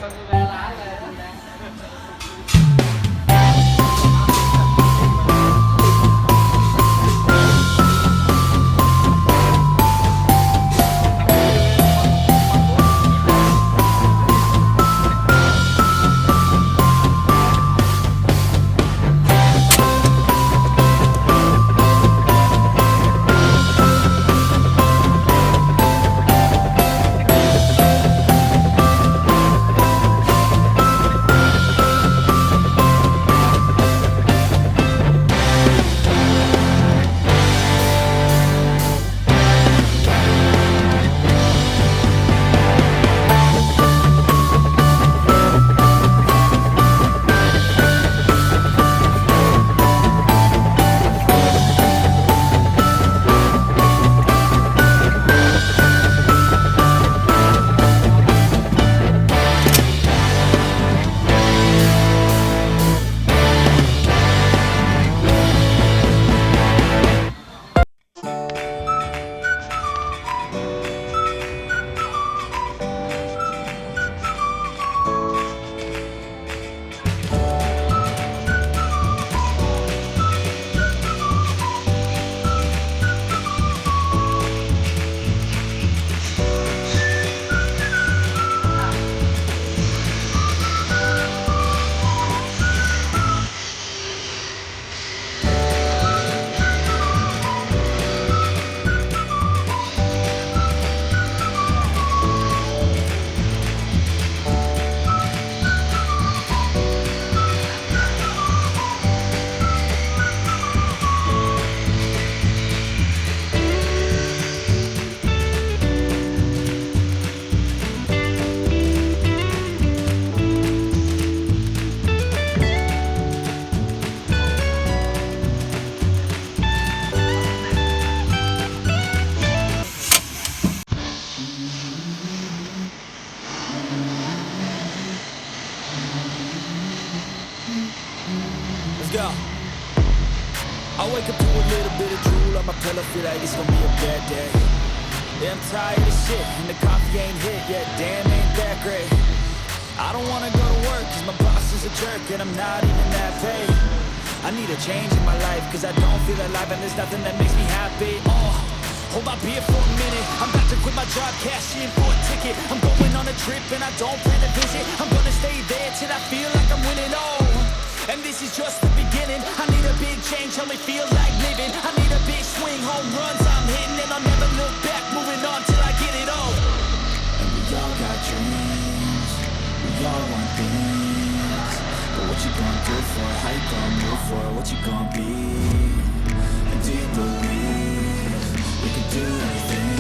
คนดูแลร้านเลยนะ Let's go. I wake up to a little bit of drool on my pillow, feel like it's gonna be a bad day. Yeah, I'm tired of shit, and the coffee ain't hit yet, damn, ain't that great. I don't wanna go to work, cause my boss is a jerk, and I'm not even that paid. I need a change in my life, cause I don't feel alive, and there's nothing that makes me happy. Hold my beer for a minute, I'm about to quit my job, cash in for a ticket. I'm going on a trip, and I don't plan to visit. I'm gonna stay there till I feel like I'm winning, and this is just the beginning. I need a big change, help me feel like living. I need a big swing, home runs I'm hitting, and I'll never look back, moving on till I get it all. And we all got dreams, we all want things, but what you gonna do for it? How you gonna move for it? What you gonna be? And do you believe we can do anything?